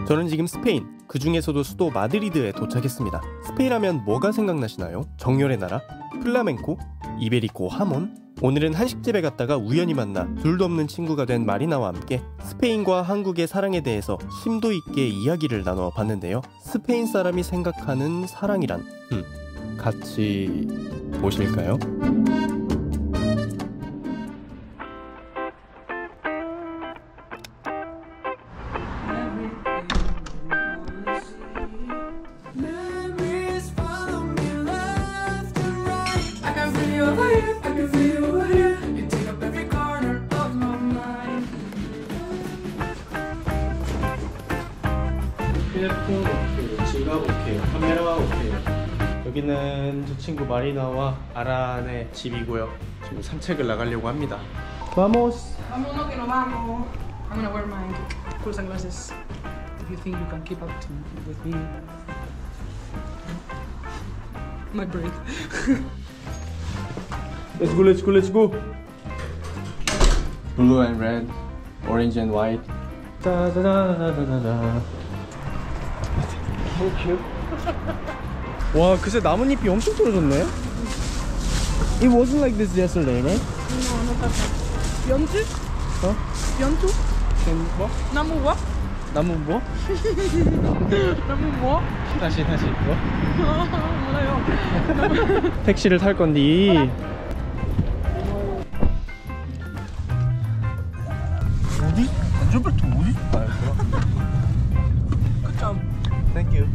저는 지금 스페인, 그 중에서도 수도 마드리드에 도착했습니다. 스페인 하면 뭐가 생각나시나요? 정열의 나라? 플라멩코? 이베리코 하몬? 오늘은 한식집에 갔다가 우연히 만나 둘도 없는 친구가 된 마리나와 함께 스페인과 한국의 사랑에 대해서 심도 있게 이야기를 나눠 봤는데요. 스페인 사람이 생각하는 사랑이란? 같이 보실까요? 휴대폰 오케이, 지갑 오케이, 카메라 오케이. 여기는 저 친구 마리나와 아란의 집이고요. 지금 산책을 나가려고 합니다. Vamos. Vámonos que nos vamos. I'm gonna wear my cool sunglasses. If you think you can keep up with me. My break. Let's go, let's go, let's go. Blue and red, orange and white. Da da da da da da. So cute. 와, 그새 나뭇잎이 엄청 떨어졌네. It wasn't like this yesterday, right? No, not that bad. 연주? 어? 연주? 뭐? 나무 뭐? 나무 뭐? 나무 뭐? 다시 뭐? 몰라요. 택시를 탈 건디. 어디? 안전벨트 어디 가야 돼? 그점. Thank you.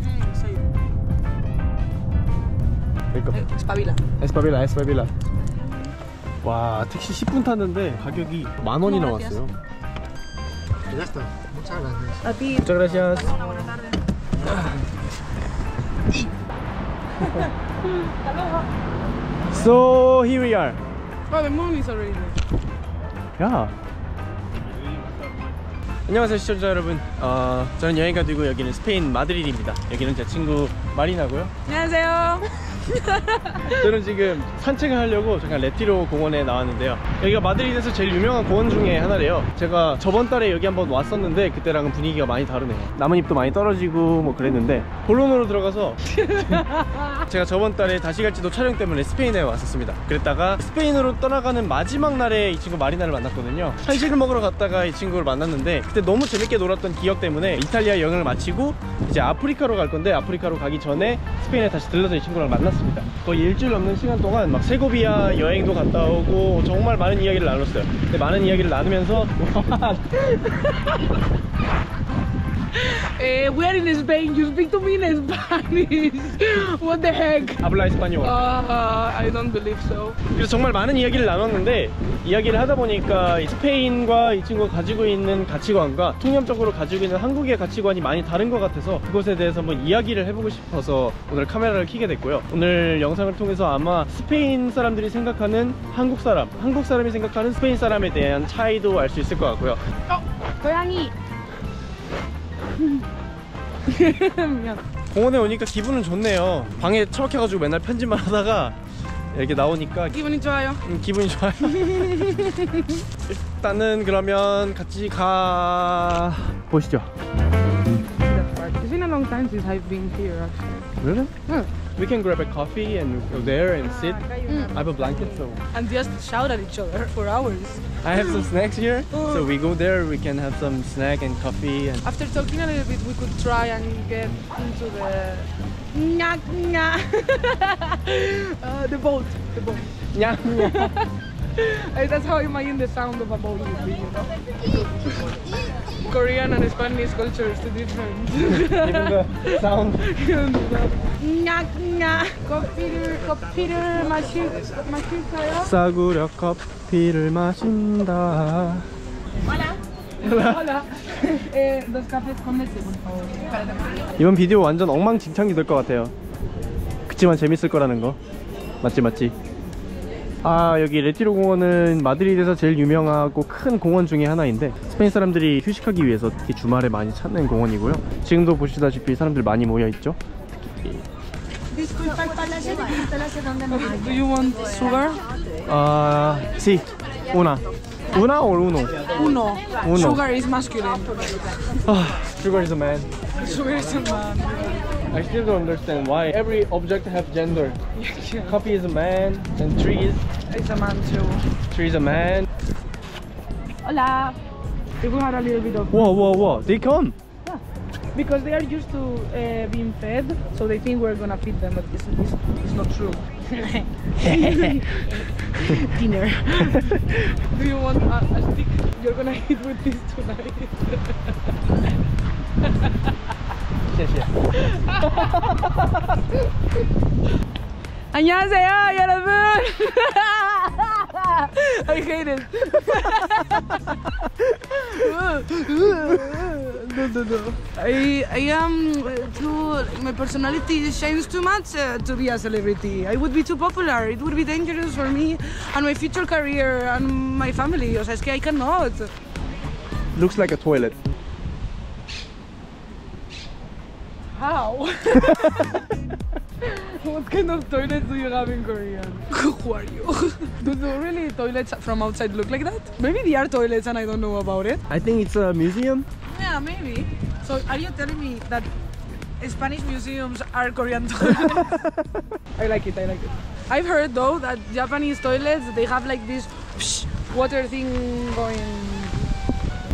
Espabila. 에스파빌라. 와, 택시 10분 탔는데 가격이 10,000원이 나왔어요. Ya está. Muchas gracias. A ti. Muchas gracias. Hola, buenas tardes. Hasta luego. So here we are. Oh, the moon is already there. 야. 안녕하세요 시청자 여러분. 저는 여행가 되고 여기는 스페인 마드리드입니다. 여기는 제 친구 마리나고요. 안녕하세요. 저는 지금 산책을 하려고 잠깐 레티로 공원에 나왔는데요. 여기가 마드리드에서 제일 유명한 공원 중에 하나래요. 제가 저번 달에 여기 한번 왔었는데 그때랑은 분위기가 많이 다르네요. 나뭇잎도 많이 떨어지고 뭐 그랬는데 본론으로 들어가서 제가 저번 달에 다시 갈지도 촬영 때문에 스페인에 왔었습니다. 그랬다가 스페인으로 떠나가는 마지막 날에 이 친구 마리나를 만났거든요. 한식을 먹으러 갔다가 이 친구를 만났는데 그때 너무 재밌게 놀았던 기억 때문에 이탈리아 여행을 마치고 이제 아프리카로 갈 건데 아프리카로 가기 전에 스페인에 다시 들러서 이 친구랑 만났습니다. 거의 일주일 넘는 시간 동안 막 세고비아 여행도 갔다 오고 정말 많은 이야기를 나눴어요. 근데 많은 이야기를 나누면서 We are in Spain. You speak to me in Spanish. What the heck? Habla español. I don't believe so. 그래서 정말 많은 이야기를 나눴는데 이야기를 하다 보니까 이 스페인과 이 친구가 가지고 있는 가치관과 통념적으로 가지고 있는 한국의 가치관이 많이 다른 것 같아서 그것에 대해서 한번 이야기를 해보고 싶어서 오늘 카메라를 켜게 됐고요. 오늘 영상을 통해서 아마 스페인 사람들이 생각하는 한국 사람이 생각하는 스페인 사람에 대한 차이도 알 수 있을 것 같고요. 고양이. 미안. 공원에 오니까 기분은 좋네요. 방에 처박혀가지고 맨날 편집만 하다가 이렇게 나오니까 기분이 좋아요. 기분이 좋아요. 일단은 그러면 같이 가 보시죠. It's been a long time since I've been here actually. Really? Yeah. We can grab a coffee and go there and sit. I have a blanket, so And just shout at each other for hours. I have some snacks here. So we go there, we can have some snack and coffee. And After talking a little bit, we could try and get into the the boat. yeah. That's how I imagine the sound of a boat would be, you know. Korean and Spanish cultures are different. Even the sound. 커피를 마실까요? 싸구려 커피를 마신다. Hola. Dos cafés con leche, por favor. 이번 비디오 완전 엉망진창이 될 것 같아요. 그치만 재밌을 거라는 거. 맞지? 아, 여기 레티로 공원은 마드리드에서 제일 유명하고 큰 공원 중에 하나인데 스페인 사람들이 휴식하기 위해서 특히 주말에 많이 찾는 공원이고요. 지금도 보시다시피 사람들 많이 모여있죠. Do you want sugar? Sí, una. Una or uno? Uno. Uno. Sugar is masculine. Sugar is a man. Sugar is a man. I still don't understand why every object have gender. Coffee is a man, and tree It's a man too. is a man. Hola. If we had a little bit of... Whoa. They come. Because they are used to being fed, so they think we're gonna feed them, but it's not true. Dinner. Do you want a stick? You're gonna eat with this tonight. 안녕하세요, 여러분. I hate it. No. I am too. My personality shines too much to be a celebrity. I would be too popular. It would be dangerous for me and my future career and my family. O sea, es que I cannot. Looks like a toilet. How? What kind of toilets do you have in Korea? Who are you? Do really toilets from outside look like that? Maybe they are toilets and I don't know about it. I think it's a museum. Yeah, maybe. So are you telling me that Spanish museums are Korean toilets? I like it. I've heard though that Japanese toilets, they have like this water thing going.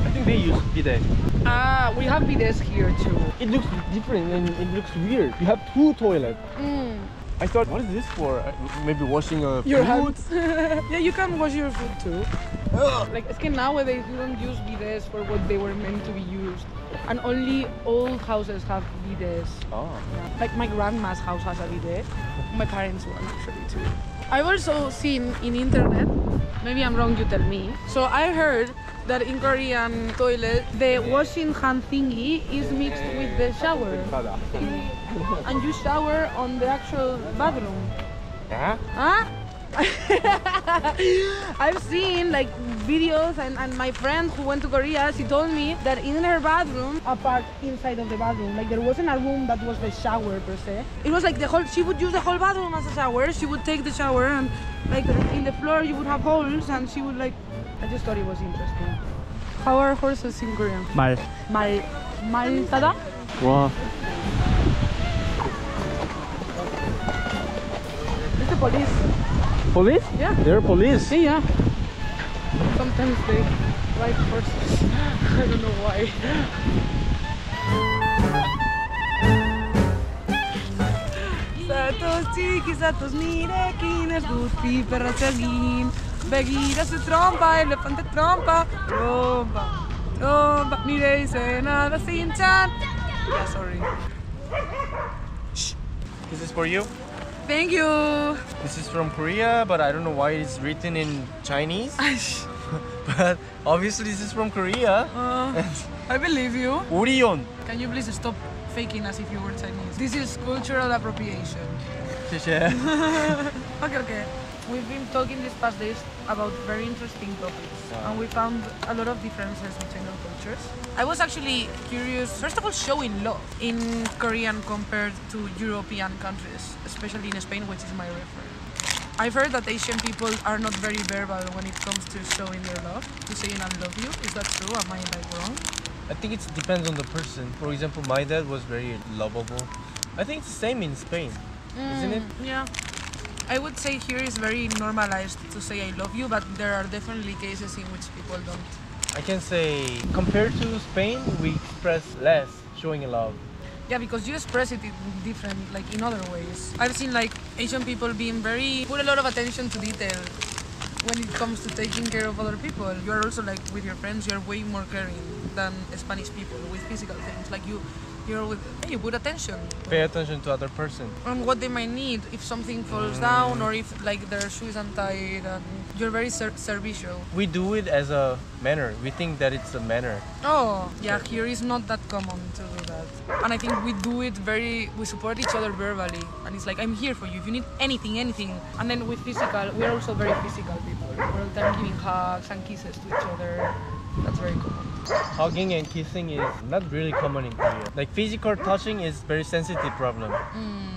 I think they use bidet. Ah, we have bidets here too. It looks different and it looks weird. You have two toilets. I thought, what is this for? Maybe washing Your food? hands. Yeah, you can wash your food too. Like, it's que nowadays you don't use bidets for what they were meant to be used. And only old houses have bidets. Oh. Like my grandma's house has a bidet. My parents' one actually too. I've also seen in internet, maybe I'm wrong, you tell me. So I heard that in Korean toilet, the washing hand thingy is mixed with the shower. And you shower on the actual bathroom. Yeah? Huh? I've seen like videos and my friend who went to Korea, she told me that in her bathroom, a part inside of the bathroom, like there wasn't a room that was the shower per se. It was like the whole, she would use the whole bathroom as a shower. She would take the shower and like in the floor you would have holes and she would like, I just thought it was interesting. How are horses in Korean? Mal. Maltada? Wow. It's the police. Police? Yeah. They're police. Yeah. Sometimes they ride horses. I don't know why. Satos chiqui, satos mire, kines, duti, perra chalin. Begira su trompa, elefante trompa. Trompa, ni dice nada sin chan. Yeah, sorry. This is for you. Thank you. This is from Korea, but I don't know why it's written in Chinese. But obviously this is from Korea. I believe you. Orion. Can you please stop faking as if you were Chinese? This is cultural appropriation. Okay. We've been talking these past days about very interesting topics, and we found a lot of differences between our cultures. I was actually curious, first of all, showing love in Korean compared to European countries, especially in Spain, which is my reference. I've heard that Asian people are not very verbal when it comes to showing their love, to saying I love you. Is that true? Am I like wrong? I think it depends on the person. For example, my dad was very lovable. I think it's the same in Spain, isn't it? Yeah. I would say here is very normalized to say I love you, but there are definitely cases in which people don't. I can say compared to Spain, we express less showing love. Yeah, because you express it in different, like in other ways. I've seen like Asian people being put a lot of attention to detail when it comes to taking care of other people. You are also like with your friends, you're way more caring than Spanish people with physical things. Like you're with, hey, you put attention. Pay attention to other person. And what they might need if something falls down or if like their shoe is untied, and you're very servicial. We do it as a manner. We think that it's a manner. Oh, yeah, here is not that common to do that. And I think we do it we support each other verbally. And it's like, I'm here for you if you need anything. And then with physical, we're also very physical people. We're all the time giving hugs and kisses to each other. That's very common. hugging and kissing is not really common in Korea. Like physical touching is very sensitive problem.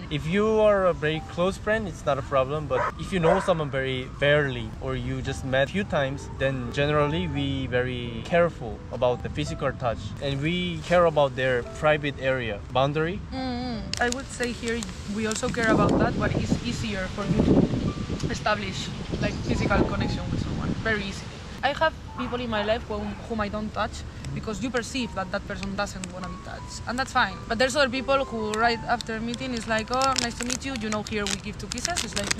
If you are a very close friend, it's not a problem. But if you know someone very barely or you just met a few times, then generally we very careful about the physical touch and we care about their private area boundary. I would say here we also care about that, but it's easier for you to establish like physical connection with someone very easily. I have people in my life whom I don't touch because you perceive that that person doesn't want to be touched, and that's fine. But there's other people who right after meeting is like, oh, nice to meet you. You know, here we give 2 kisses. It's like,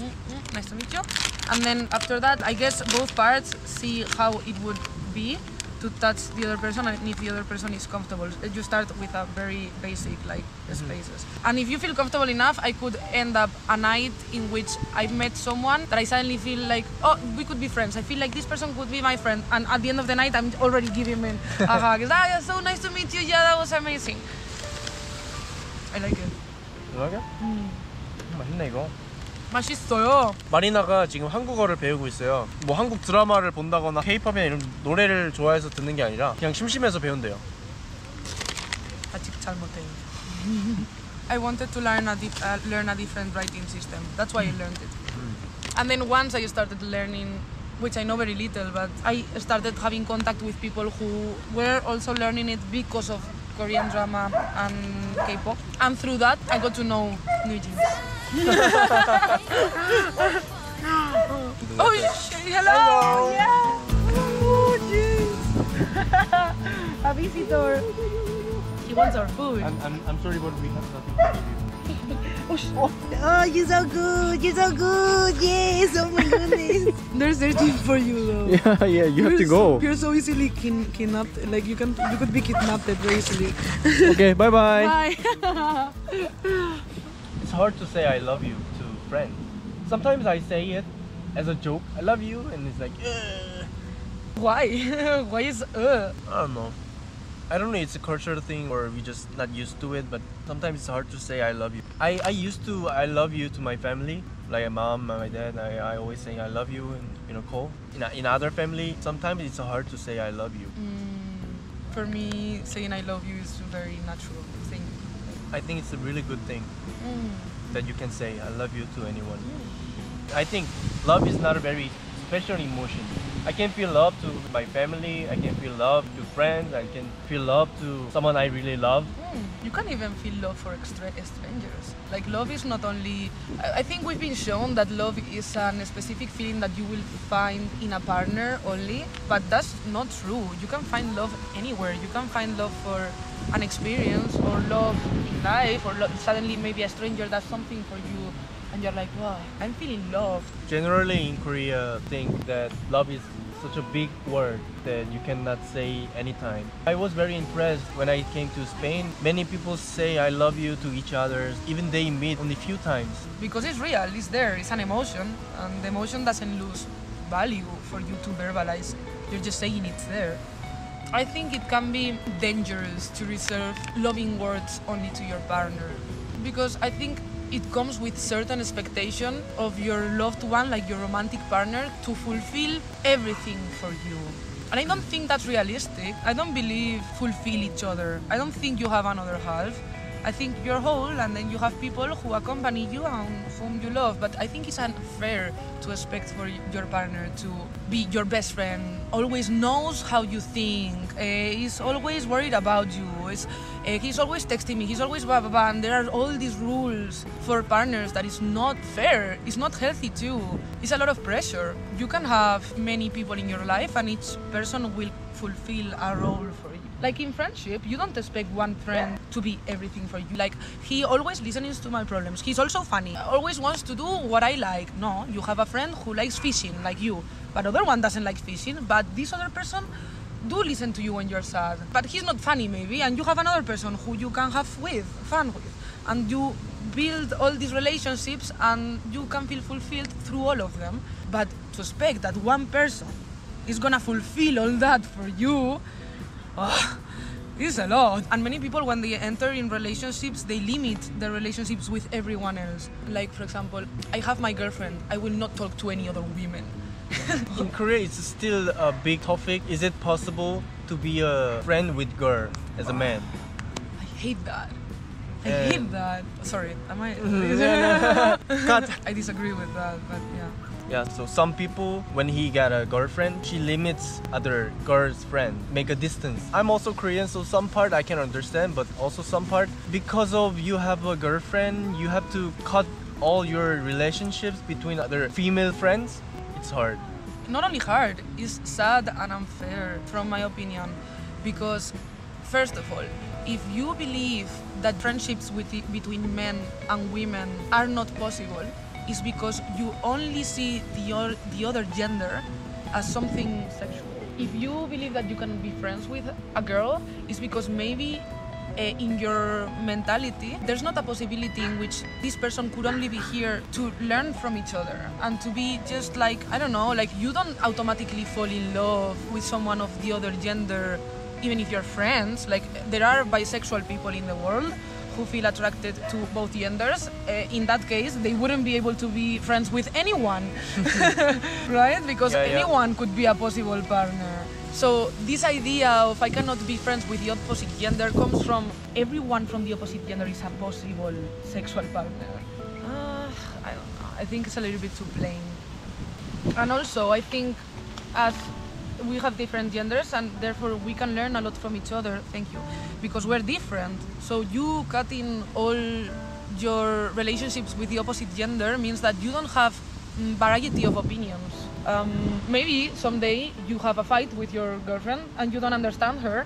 nice to meet you. And then after that, I guess both parts see how it would be to touch the other person and if the other person is comfortable. You start with a very basic like spaces. And if you feel comfortable enough, I could end up a night in which I met someone that I suddenly feel like, oh, we could be friends. I feel like this person could be my friend. And at the end of the night, I'm already giving him a hug. It's, yeah, so nice to meet you. Yeah, that was amazing. I like it. You like it? 맛있네 이거. 맛있어요. 마리나가 지금 한국어를 배우고 있어요. 뭐 한국 드라마를 본다거나 K-팝이나 이런 노래를 좋아해서 듣는 게 아니라 그냥 심심해서 배운대요. 아직 잘 못해요. I wanted to learn a different writing system. That's why I learned it. And then once I started learning, which I know very little, but I started having contact with people who were also learning it because of Korean drama and K-pop. And through that, I got to know New Jeans. Oh, hello! Yeah! Oh, jeez! A visitor. He wants our food. I'm sorry, but we have nothing to give you. Oh, you're so good. You're so good. Yes. Oh my goodness. They're searching for you, though. Yeah, you have to go. You're so easily kidnapped. Like you could be kidnapped very easily. Okay, bye-bye. Bye. It's hard to say I love you to friends. Sometimes I say it as a joke. I love you, and it's like, ugh. Why? Why is I don't know. I don't know, it's a cultural thing or we just not used to it, but sometimes it's hard to say I love you. I used to I love you to my family, like my mom, my dad. I always say I love you and call. In other family, sometimes it's hard to say I love you. For me, saying I love you is a very natural thing. I think it's a really good thing that you can say I love you to anyone. I think love is not a very special emotion. I can feel love to my family, I can feel love to friends, I can feel love to someone I really love. You can even feel love for strangers. Like love is not only... I think we've been shown that love is a specific feeling that you will find in a partner only, but that's not true. You can find love anywhere. You can find love for an experience or love in life or suddenly maybe a stranger does something for you and you're like, wow, I'm feeling loved. Generally in Korea, think that love is such a big word that you cannot say anytime. I was very impressed when I came to Spain. Many people say I love you to each other, even they meet only few times. Because it's real, it's there, it's an emotion, and the emotion doesn't lose value for you to verbalize. You're just saying it's there. I think it can be dangerous to reserve loving words only to your partner, because I think it comes with certain expectation of your loved one, like your romantic partner, to fulfill everything for you. And I don't think that's realistic. I don't believe fulfill each other. I don't think you have another half. I think you're whole, and then you have people who accompany you and whom you love. But I think it's unfair to expect for your partner to be your best friend, always knows how you think, is always worried about you, he's always texting me, he's always blah blah blah, and there are all these rules for partners that is not fair, it's not healthy too. It's a lot of pressure. You can have many people in your life and each person will fulfill a role for you. Like in friendship, you don't expect one friend to be everything for you. Like, he always listens to my problems. He's also funny. Always wants to do what I like. No, you have a friend who likes fishing, like you. But other one doesn't like fishing. But this other person do listen to you when you're sad. But he's not funny, maybe. And you have another person who you can have fun with. And you build all these relationships and you can feel fulfilled through all of them. But to expect that one person is gonna fulfill all that for you, it's a lot. And many people, when they enter in relationships, they limit their relationships with everyone else. Like, for example, I have my girlfriend. I will not talk to any other women. In Korea, it's still a big topic. Is it possible to be a friend with girl as a man. I hate that. I And- hate that. Sorry, am I? Cut. I disagree with that, but yeah. Yeah, so some people, when he got a girlfriend, she limits other girl's friend, make a distance. I'm also Korean, so some part I can understand, but also some part, because of you have a girlfriend, you have to cut all your relationships between other female friends. It's hard. Not only hard, it's sad and unfair, from my opinion, because first of all, if you believe that friendships between men and women are not possible, is because you only see the other gender as something sexual. If you believe that you can be friends with a girl, it's because maybe in your mentality there's not a possibility in which this person could only be here to learn from each other and to be just like, I don't know, like you don't automatically fall in love with someone of the other gender even if you're friends. Like there are bisexual people in the world who feel attracted to both genders. In that case, they wouldn't be able to be friends with anyone, right? Because anyone could be a possible partner. So this idea of I cannot be friends with the opposite gender comes from everyone from the opposite gender is a possible sexual partner. I don't know. I think it's a little bit too plain. And also, I think as we have different genders and therefore we can learn a lot from each other, thank you, because we're different. So you cutting all your relationships with the opposite gender means that you don't have variety of opinions. Maybe someday you have a fight with your girlfriend and you don't understand her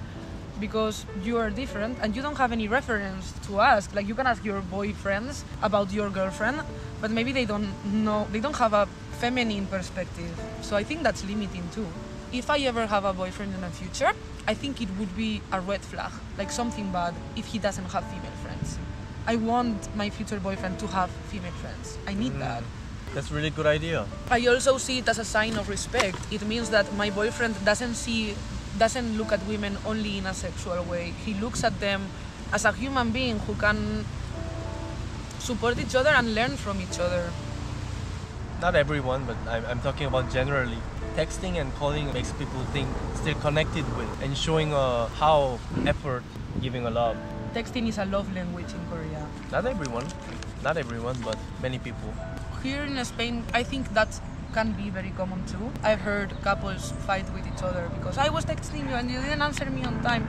because you are different and you don't have any reference to ask. Like you can ask your boyfriends about your girlfriend, but maybe they don't know, they don't have a feminine perspective. So I think that's limiting too. If I ever have a boyfriend in the future, I think it would be a red flag, like something bad if he doesn't have female friends. I want my future boyfriend to have female friends. I need that. That's a really good idea. I also see it as a sign of respect. It means that my boyfriend doesn't look at women only in a sexual way. He looks at them as a human being who can support each other and learn from each other. Not everyone, but I'm talking about generally. Texting and calling makes people think still connected with and showing how effort giving a love. Texting is a love language in Korea. Not everyone, but many people. Here in Spain, I think that can be very common too. I've heard couples fight with each other because I was texting you and you didn't answer me on time.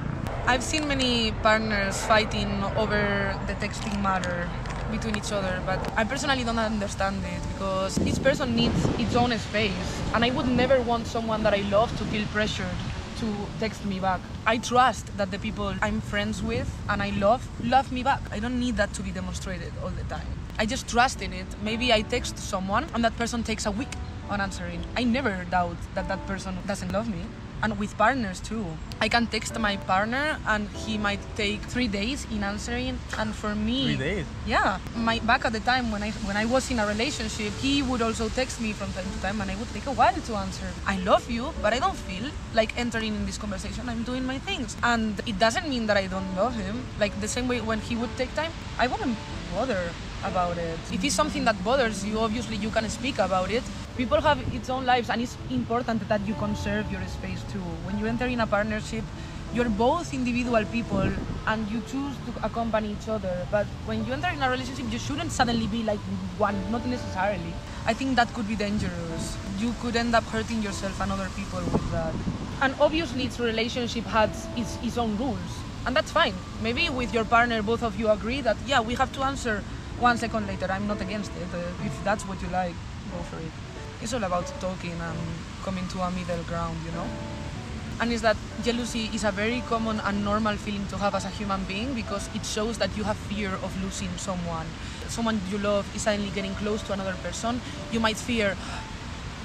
I've seen many partners fighting over the texting matter between each other, but I personally don't understand it because each person needs its own space, and I would never want someone that I love to feel pressured to text me back. I trust that the people I'm friends with and I love me back. I don't need that to be demonstrated all the time. I just trust in it. Maybe I text someone and that person takes a week on answering. I never doubt that that person doesn't love me. And with partners too. I can text my partner and he might take 3 days in answering, and for me 3 days? Yeah. Back at the time when I was in a relationship, he would also text me from time to time and I would take a while to answer. I love you, but I don't feel like entering in this conversation. I'm doing my things. And it doesn't mean that I don't love him. Like the same way when he would take time, I wouldn't bother about it. If it's something that bothers you, obviously you can speak about it. People have its own lives and it's important that you conserve your space too. When you enter in a partnership, you're both individual people and you choose to accompany each other. But when you enter in a relationship, you shouldn't suddenly be like one, not necessarily. I think that could be dangerous. You could end up hurting yourself and other people with that. And obviously each relationship has its own rules. And that's fine. Maybe with your partner, both of you agree that, yeah, we have to answer 1 second later. I'm not against it. If that's what you like, go for it. It's all about talking and coming to a middle ground, you know? And it's that jealousy is a very common and normal feeling to have as a human being because it shows that you have fear of losing someone. Someone you love is suddenly getting close to another person. You might fear,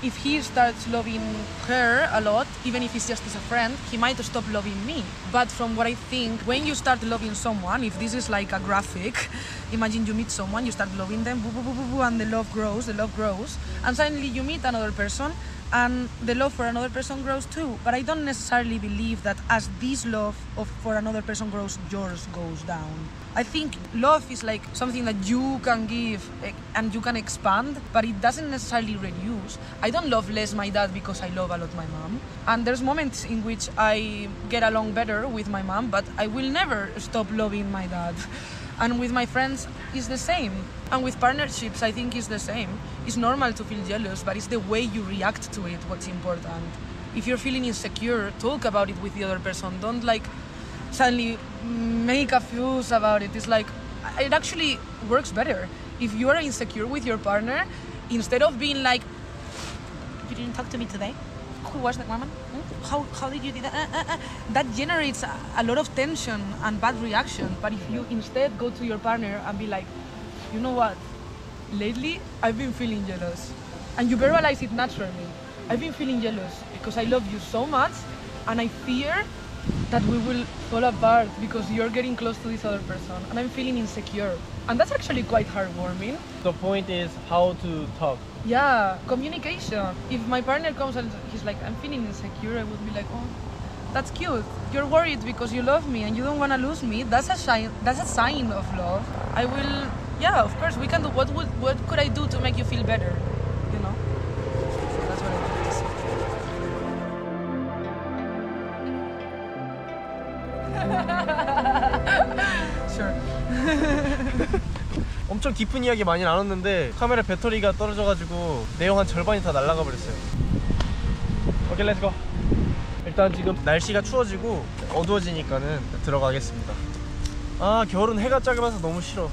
if he starts loving her a lot, even if it's just as a friend, he might stop loving me. But from what I think, when you start loving someone, if this is like a graphic, imagine you meet someone, you start loving them, boo, boo, boo, boo, boo, and the love grows, and suddenly you meet another person, and the love for another person grows too. But I don't necessarily believe that as this love for another person grows, yours goes down. I think love is like something that you can give and you can expand, but it doesn't necessarily reduce. I don't love less my dad because I love a lot my mom. And there's moments in which I get along better with my mom, but I will never stop loving my dad. And with my friends, it's the same. And with partnerships, I think it's the same. It's normal to feel jealous, but it's the way you react to it what's important. If you're feeling insecure, talk about it with the other person. Don't like suddenly make a fuss about it. It's like, it actually works better. If you are insecure with your partner, instead of being like, you didn't talk to me today? Who was that woman? How did you do that? That generates a lot of tension and bad reaction. But if you instead go to your partner and be like, you know what? Lately, I've been feeling jealous. And you verbalize it naturally. I've been feeling jealous because I love you so much and I fear that we will fall apart because you're getting close to this other person and I'm feeling insecure. And that's actually quite heartwarming. The point is how to talk. Yeah, communication. If my partner comes and he's like, I'm feeling insecure, I would be like, oh, that's cute. You're worried because you love me and you don't want to lose me. That's a sign of love. I will, yeah, of course, we can do, what could I do to make you feel better? You know? So that's what I do. Sure. 엄청 깊은 이야기 많이 나눴는데 카메라 배터리가 떨어져가지고 내용 한 절반이 다 날아가 버렸어요. 오케이, 렛츠고. 일단 지금 날씨가 추워지고 어두워지니까는 들어가겠습니다. 아, 겨울은 해가 작아서 너무 싫어.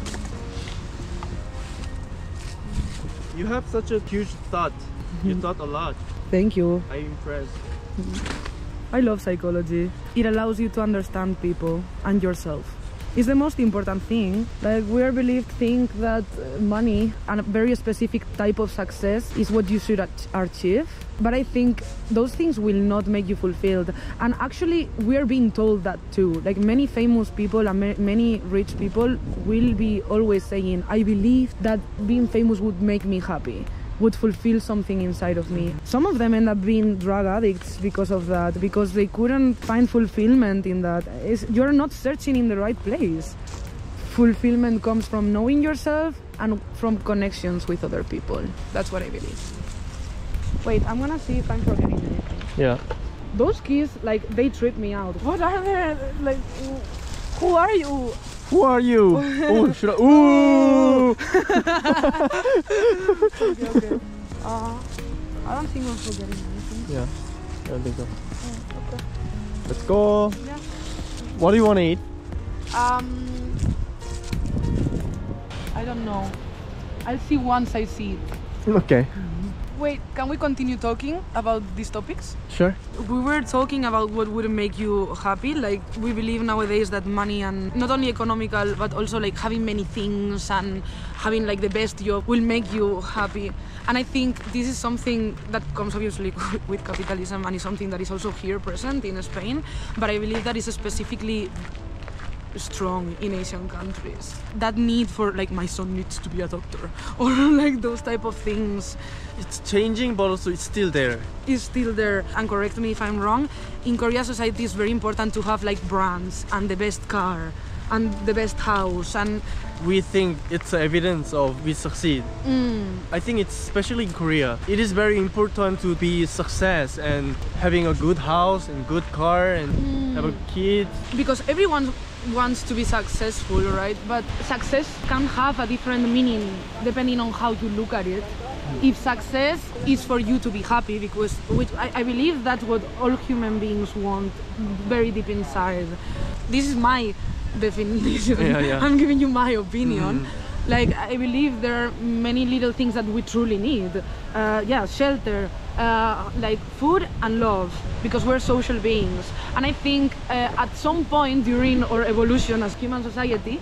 You have such a huge thought. You thought a lot. Thank you. I'm impressed. I love psychology. It allows you to understand people and yourself. It's the most important thing. Like, we are believed think that money and a very specific type of success is what you should achieve. But I think those things will not make you fulfilled. And actually, we are being told that too. Like, many famous people and many rich people will be always saying, I believe that being famous would make me happy, would fulfill something inside of me. Some of them end up being drug addicts because of that, because they couldn't find fulfillment in that. You're not searching in the right place. Fulfillment comes from knowing yourself and from connections with other people. That's what I believe. Wait, I'm gonna see if I'm forgetting anything. Yeah. Those keys, like, they trip me out. What are they? Like, who are you? Who are you? Oh, should I? Ooh! Okay. I don't think I'm forgetting anything. Yeah, I don't think so. Oh, okay. Let's go. Yeah. What do you want to eat? I don't know. I'll see once I see it. Okay. Wait, can we continue talking about these topics? Sure. We were talking about what would make you happy. Like, we believe nowadays that money, and not only economical, but also like having many things and having like the best job will make you happy. And I think this is something that comes obviously with capitalism and is something that is also here present in Spain. But I believe that is specifically strong in Asian countries. That need for like, my son needs to be a doctor, or like those type of things. It's changing, but also it's still there. Is still there. And correct me if I'm wrong, in Korea society it's very important to have like brands and the best car and the best house, and We think it's evidence of we succeed. I think it's especially in Korea. It is very important to be success and having a good house and good car and have a kid. because everyone wants to be successful, right? But success can have a different meaning depending on how you look at it. If success is for you to be happy, because which I believe that's what all human beings want very deep inside. This is my definition. Yeah. I'm giving you my opinion. Like, I believe there are many little things that we truly need. Shelter, like food and love, because we're social beings. And I think at some point during our evolution as human society,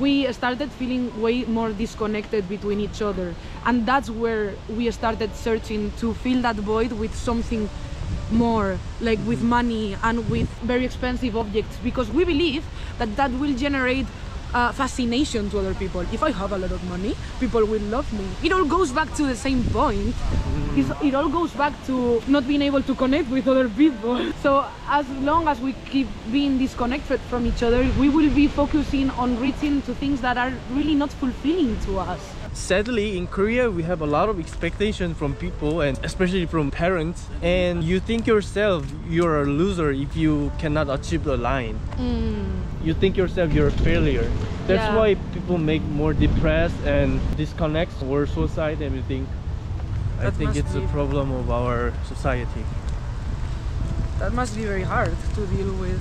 we started feeling way more disconnected between each other. And that's where we started searching to fill that void with something more, like with money and with very expensive objects, because we believe that that will generate fascination to other people. If I have a lot of money, people will love me. It all goes back to the same point. It all goes back to not being able to connect with other people. So as long as we keep being disconnected from each other, we will be focusing on reaching to things that are really not fulfilling to us. Sadly, in Korea, we have a lot of expectation from people and especially from parents. And you think yourself you're a loser if you cannot achieve the line. You think yourself you're a failure. That's Yeah. why people make more depressed and disconnects or suicide and everything. I That think must it's a be- problem of our society. That must be very hard to deal with.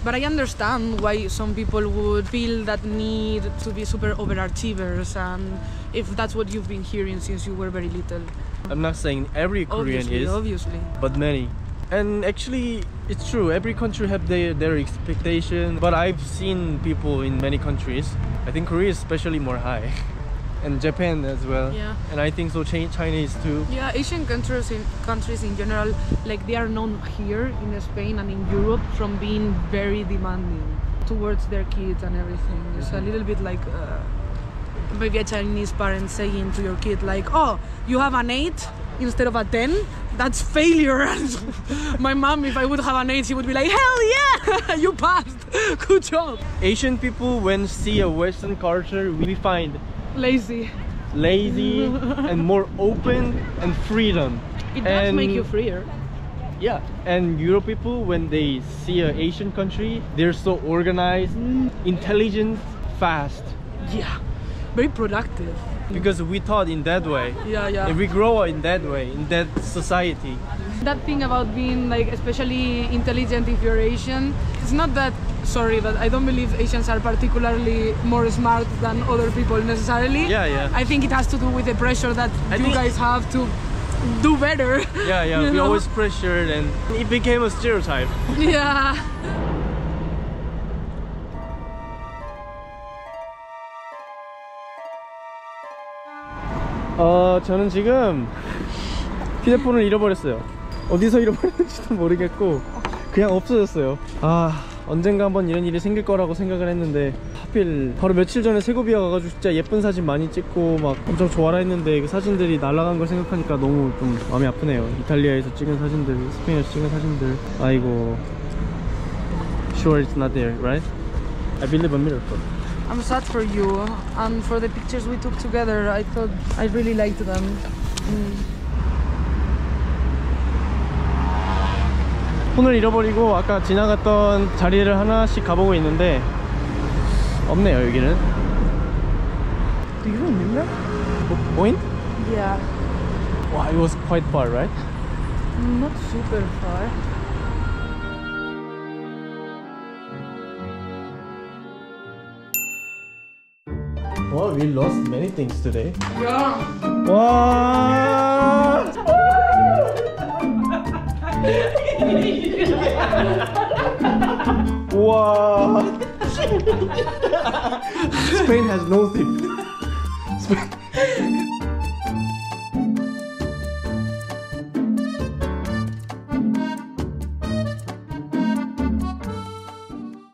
But I understand why some people would feel that need to be super overachievers, and if that's what you've been hearing since you were very little. I'm not saying every Korean Obviously, is, obviously. but many. And actually, it's true. Every country have their expectation. But I've seen people in many countries. I think Korea is especially more high, and Japan as well. Yeah. And I think so. Chinese too. Yeah, Asian countries in general, like they are known here in Spain and in Europe from being very demanding towards their kids and everything. It's a little bit like maybe a Chinese parent saying to your kid like, "Oh, you have an 8 instead of a 10? That's failure." My mom, if I would have an 8, she would be like, "Hell yeah, you passed, good job." Asian people, when see a Western culture, we find Lazy. lazy and more open and freedom. It does And- make you freer. Yeah, and Europe people, when they see an Asian country, they're so organized, intelligent, fast. Yeah, very productive. Because we thought in that way. Yeah, yeah. If we grow up in that way, in that society. That thing about being like especially intelligent if you're Asian, it's not that, sorry, but I don't believe Asians are particularly more smart than other people necessarily. Yeah, yeah. I think it has to do with the pressure that I you think- guys have to do better. Yeah, yeah, You we know? always pressured and it became a stereotype. Yeah. 저는 지금 휴대폰을 잃어버렸어요. 어디서 잃어버렸는지도 모르겠고 그냥 없어졌어요. 언젠가 한번 이런 일이 생길 거라고 생각을 했는데 하필 바로 며칠 전에 세고비아 가가지고 진짜 예쁜 사진 많이 찍고 막 엄청 좋아라 했는데 그 사진들이 날아간 걸 생각하니까 너무 좀 마음이 아프네요. 이탈리아에서 찍은 사진들, 스페인에서 찍은 사진들. 아이고. Sure it's not there, right? I believe a miracle. I'm sad for you and for the pictures we took together. I thought I really liked them. 폰을 잃어버리고 아까 지나갔던 자리를 하나씩 가보고 있는데 없네요 여기는. Do you remember? Point? Yeah, Wow, it was quite far, right? not super far. Wow, we lost many things today. Yeah. Wow! Wow! Spain has no thief.